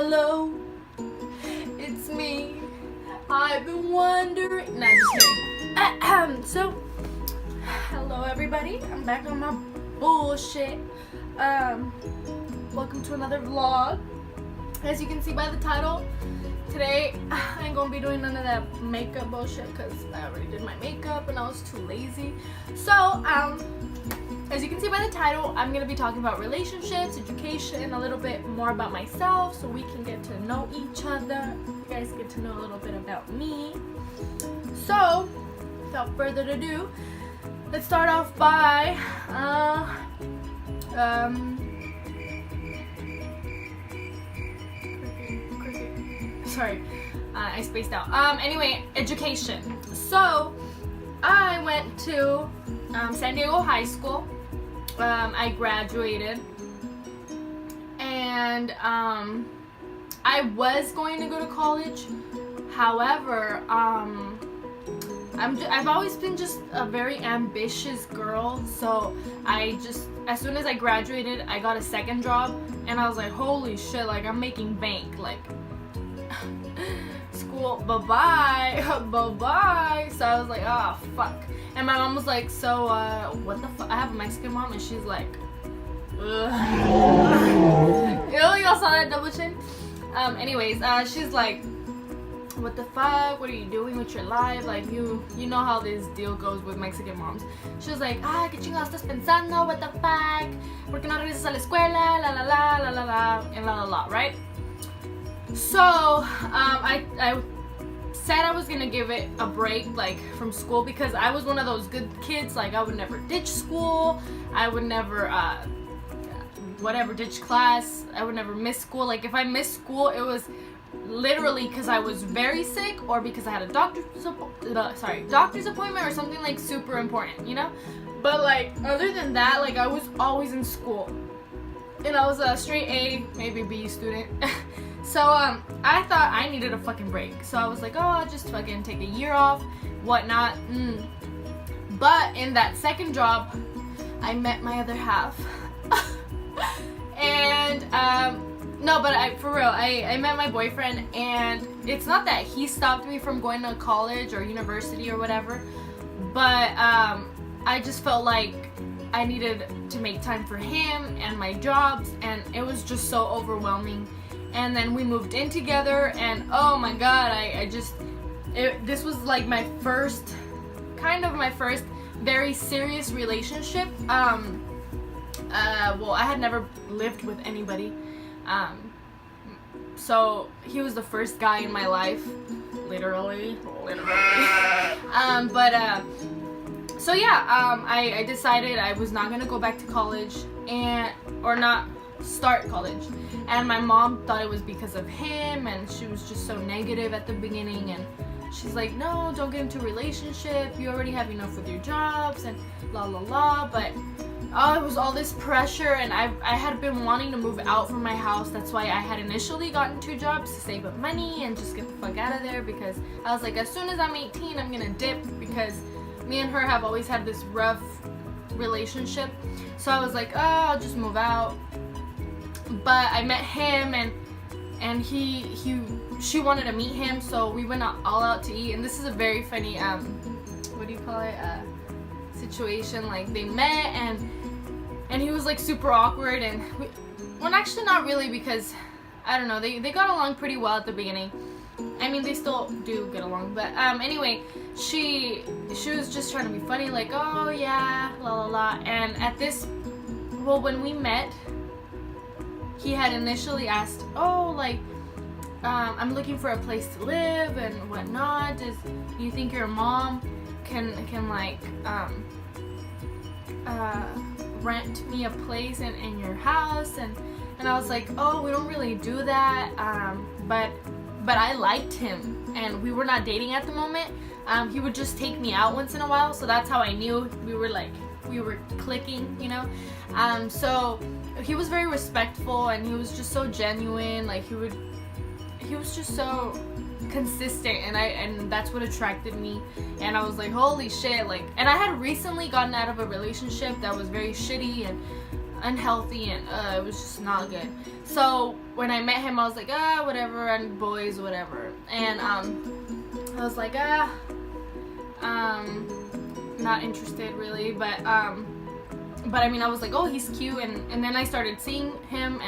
Hello, it's me. I've been wondering. Nah, just kidding. So, hello everybody. I'm back on my bullshit. Welcome to another vlog. As you can see by the title, today I ain't gonna be doing none of that makeup bullshit because I already did my makeup and I was too lazy. So, as you can see by the title, I'm gonna be talking about relationships, education, a little bit more about myself so we can get to know each other. You guys get to know a little bit about me. So, without further ado, let's start off by sorry, I spaced out. Anyway, education. So, I went to San Diego High School. I graduated, and I was going to go to college. However, I've always been just a very ambitious girl, so as soon as I graduated, I got a second job, and I was like, holy shit, like, I'm making bank, like, school, bye-bye. So I was like, oh, fuck. And my mom was like, so, what the fuck? I have a Mexican mom, and she's like, ugh. Y'all saw that double chin? Anyways, she's like, what the fuck? What are you doing with your life? Like, you know how this deal goes with Mexican moms. She was like, ¿qué chingados estás pensando? What the fuck? ¿Por qué no regresas a la escuela? La la la, la la la, and la la la, right? So, I said I was gonna give it a break, like, from school, because I was one of those good kids. Like, I would never ditch school. I would never, ditch class. I would never miss school. Like, if I missed school, it was literally because I was very sick or because I had a doctor's appointment or something, like, super important, you know? But, like, other than that, like, I was always in school. And I was a straight A, maybe B student. So, I thought I needed a fucking break. So I was like, oh, I'll just fucking take a year off, whatnot. But in that second job, I met my other half. And, no, but for real, I met my boyfriend, and it's not that he stopped me from going to college or university or whatever, but, I just felt like I needed to make time for him and my jobs, and it was just so overwhelming. And then we moved in together, and oh my god, this was like my first very serious relationship. Well, I had never lived with anybody, so he was the first guy in my life, literally. So yeah, I decided I was not gonna go back to college or not start college, and my mom thought it was because of him, and she was just so negative at the beginning, and she's like, no, don't get into a relationship, you already have enough with your jobs, and la la la. But it was all this pressure, and I had been wanting to move out from my house. That's why I had initially gotten 2 jobs to save up money and just get the fuck out of there, because I was like, as soon as I'm 18, I'm gonna dip, because me and her have always had this rough relationship. So I was like, oh, I'll just move out. But I met him, and she wanted to meet him, so we went all out to eat. And this is a very funny what do you call it, situation. Like, they met, and he was like super awkward, and well, actually not really, because I don't know, they got along pretty well at the beginning. I mean, they still do get along, but anyway, she was just trying to be funny, like, oh yeah, la la la. And when we met, he had initially asked, oh, like, I'm looking for a place to live and whatnot. Do you think your mom can like rent me a place in your house? And I was like, oh, we don't really do that. But I liked him, and we were not dating at the moment. He would just take me out once in a while, so that's how I knew we were clicking, you know. So he was very respectful, and he was just so genuine. Like, he was just so consistent, and that's what attracted me. And I was like, holy shit. Like, and I had recently gotten out of a relationship that was very shitty and unhealthy, and it was just not good. So when I met him, I was like, whatever, and boys, whatever. And I was like, not interested really, but I mean, I was like, oh, he's cute, and then I started seeing him.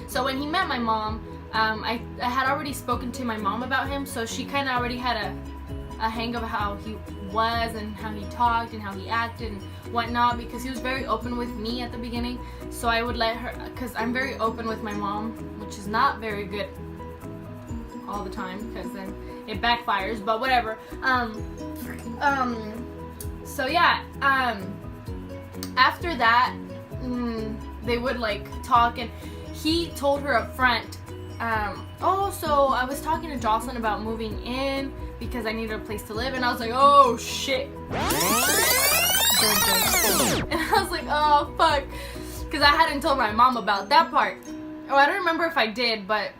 So when he met my mom, I had already spoken to my mom about him, so she kind of already had a hang of how he was and how he talked and how he acted and whatnot, because he was very open with me at the beginning. So I would let her, because I'm very open with my mom, which is not very good all the time, because then it backfires, but whatever. So yeah, after that, they would like talk, and he told her up front, so I was talking to Jocelyn about moving in because I needed a place to live, and I was like, oh shit. And I was like, oh fuck, because I hadn't told my mom about that part. Oh, I don't remember if I did, but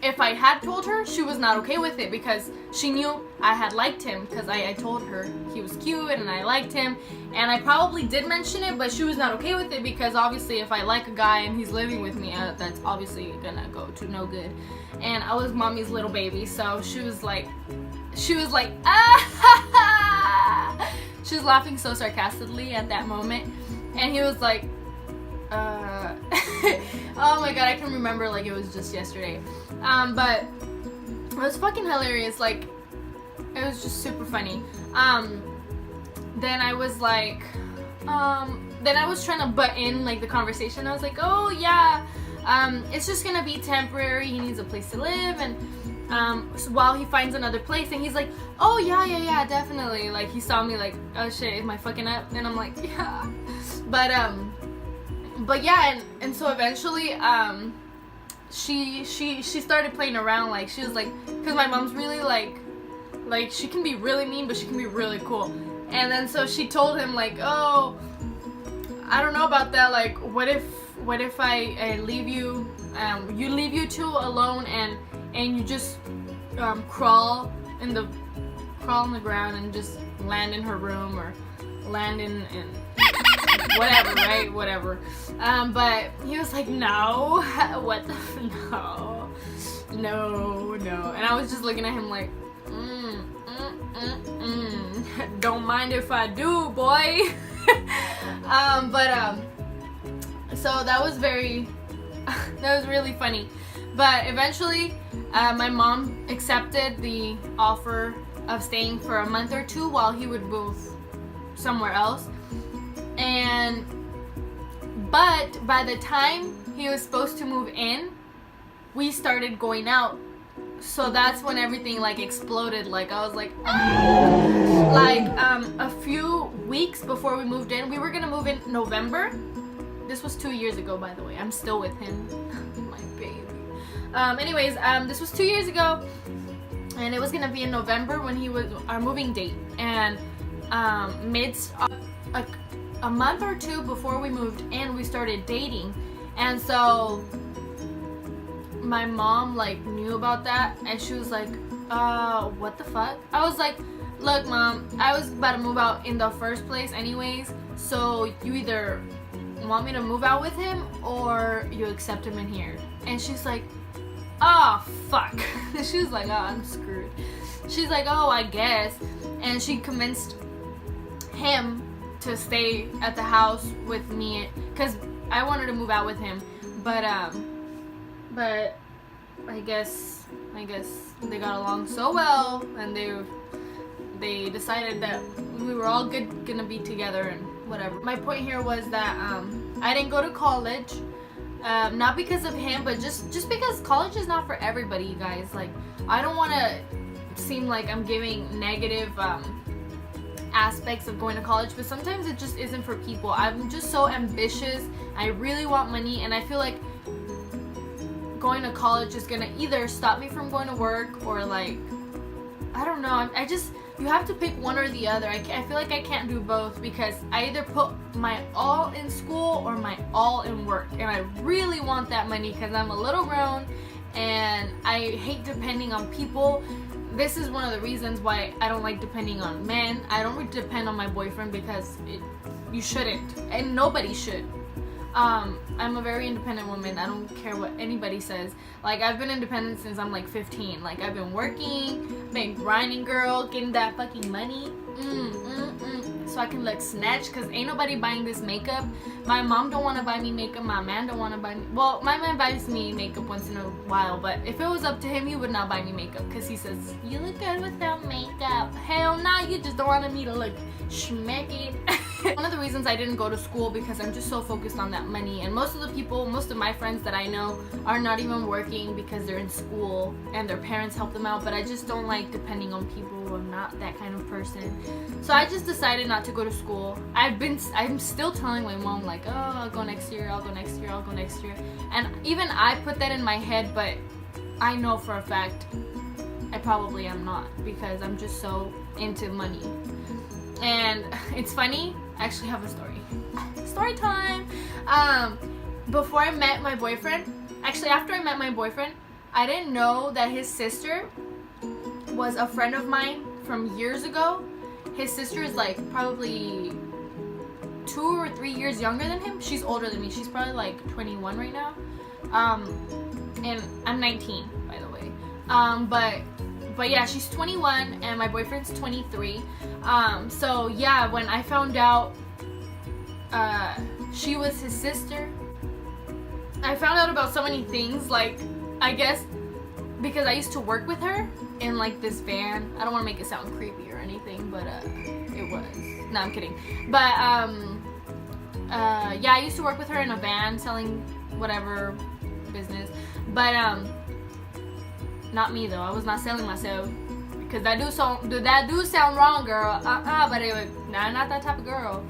if I had told her, she was not okay with it, because she knew I had liked him, because I told her he was cute and I liked him, and I probably did mention it, but she was not okay with it, because obviously if I like a guy and he's living with me, that's obviously gonna go to no good. And I was mommy's little baby, so she was like, ah! She was laughing so sarcastically at that moment, and he was like, oh my god, I can remember like it was just yesterday. But it was fucking hilarious, like it was just super funny. Then I was like, then I was trying to butt in like the conversation. I was like, oh yeah, it's just gonna be temporary, he needs a place to live, and so while he finds another place. And he's like, oh yeah, definitely. Like he saw me like, oh shit, am I fucking up? And I'm like, yeah. But yeah, and so eventually she started playing around. Like she was like, because my mom's really like she can be really mean, but she can be really cool. And then so she told him like, oh, I don't know about that, like what if I leave you, leave you two alone, and you just crawl in the ground and just land in her room, or land in whatever, right? Whatever. But he was like, no, what the, no. And I was just looking at him like, don't mind if I do, boy. So that was really funny. But eventually, my mom accepted the offer of staying for a month or two while he would move somewhere else. But by the time he was supposed to move in, we started going out. So that's when everything like exploded. Like I was like, a few weeks before we moved in, we were gonna move in November. This was 2 years ago, by the way. I'm still with him. My baby. Anyways, this was 2 years ago, and it was gonna be in November when he was our moving date. And a month or two before we moved in, we started dating. And so my mom like knew about that, and she was like, what the fuck? I was like, look mom, I was about to move out in the first place anyways, so you either want me to move out with him or you accept him in here. And she's like, oh fuck. She was like, oh, I'm screwed. She's like, oh, I guess. And she convinced him to stay at the house with me, because I wanted to move out with him, but I guess they got along so well, and they decided that we were all gonna be together and whatever. My point here was that I didn't go to college, not because of him, but just because college is not for everybody, you guys. Like, I don't want to seem like I'm giving negative aspects of going to college, but sometimes it just isn't for people. I'm just so ambitious, I really want money, and I feel like going to college is gonna either stop me from going to work, or like, I don't know, you have to pick one or the other. I feel like I can't do both, because I either put my all in school or my all in work, and I really want that money because I'm a little grown and I hate depending on people. This is one of the reasons why I don't like depending on men. I don't depend on my boyfriend, because you shouldn't, and nobody should. I'm a very independent woman. I don't care what anybody says. Like, I've been independent since I'm like 15. Like, I've been working, been grinding, girl, getting that fucking money. So I can look snatched, because ain't nobody buying this makeup. My mom don't want to buy me makeup. My man don't want to buy me. Well, my man buys me makeup once in a while, but if it was up to him, he would not buy me makeup, because he says, you look good without makeup. Hell nah, you just don't want me to look schmecky. One of the reasons I didn't go to school, because I'm just so focused on that money, and most of my friends that I know are not even working because they're in school and their parents help them out, but I just don't like depending on people. I'm not that kind of person. So I just decided not to go to school. I'm still telling my mom, like, oh, I'll go next year, I'll go next year, I'll go next year. And even I put that in my head, but I know for a fact I probably am not, because I'm just so into money. And it's funny, I actually have a story. Story time! Before I met my boyfriend, actually after I met my boyfriend, I didn't know that his sister was a friend of mine from years ago. His sister is like probably 2 or 3 years younger than him. She's older than me. She's probably like 21 right now. And I'm 19, by the way. But yeah, she's 21 and my boyfriend's 23. So yeah, when I found out she was his sister, I found out about so many things. Like, I guess because I used to work with her in like this van. I don't want to make it sound creepy or anything, but it was. No, I'm kidding. But yeah, I used to work with her in a van selling whatever business. But not me though. I was not selling myself, because that do sound wrong, girl. But anyway, nah, not that type of girl.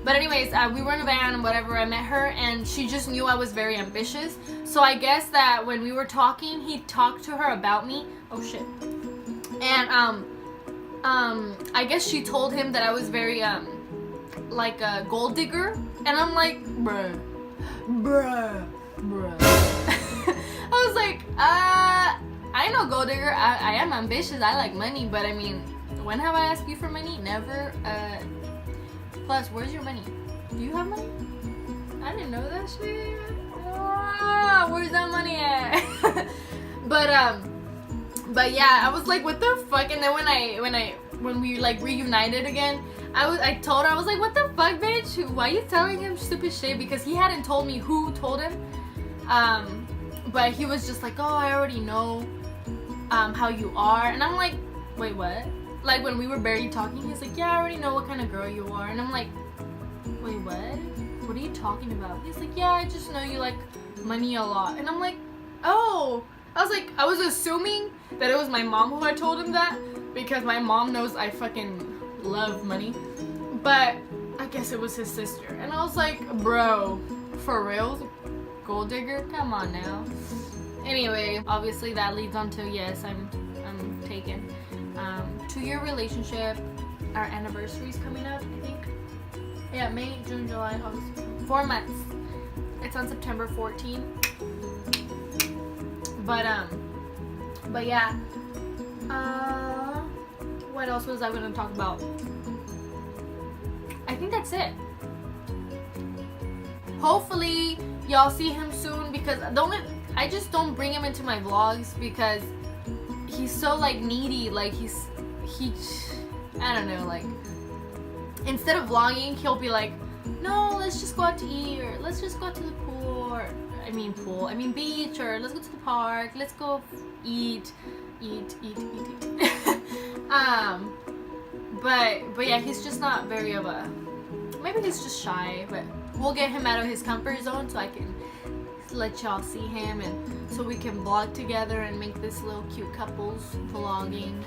But anyways, we were in a van and whatever. I met her and she just knew I was very ambitious. So I guess that when we were talking, he talked to her about me. Oh shit. And I guess she told him that I was very like a gold digger. And I'm like, bruh. I was like, I ain't no gold digger. I am ambitious. I like money, but I mean, when have I asked you for money? Never. Plus, where's your money? Do you have money? I didn't know that shit. Where's that money at? But yeah, I was like, what the fuck? And then when we like reunited again, I told her, I was like, what the fuck, bitch? Why are you telling him stupid shit? Because he hadn't told me who told him. But he was just like, oh, I already know how you are. And I'm like, wait, what? Like, when we were barely talking, he's like, yeah, I already know what kind of girl you are. And I'm like, wait, what? What are you talking about? He's like, yeah, I just know you like money a lot. And I'm like, oh. I was assuming that it was my mom who had told him that, because my mom knows I fucking love money. But I guess it was his sister. And I was like, bro, for real? Gold digger? Come on now. Anyway, obviously that leads on to, yes, I'm taken. 2-year relationship. Our anniversary's coming up, I think. Yeah, May, June, July, August. 4 months. It's on September 14th. But yeah. What else was I gonna talk about? I think that's it. Hopefully y'all see him soon, because I just don't bring him into my vlogs because he's so like needy. Like I don't know, like instead of vlogging, he'll be like, no, let's just go out to eat, or let's just go to the pool, or I mean beach, or let's go to the park, let's go eat. But yeah, he's just not very of a, maybe he's just shy, but we'll get him out of his comfort zone so I can let y'all see him, and so we can vlog together and make this little cute couples vlogging.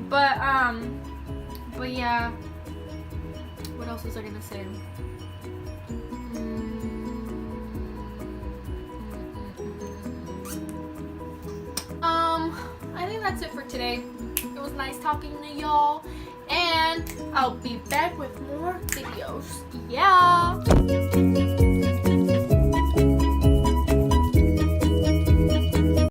But yeah, what else was I gonna say? I think that's it for today. It was nice talking to y'all, and I'll be back with more videos. Yeah.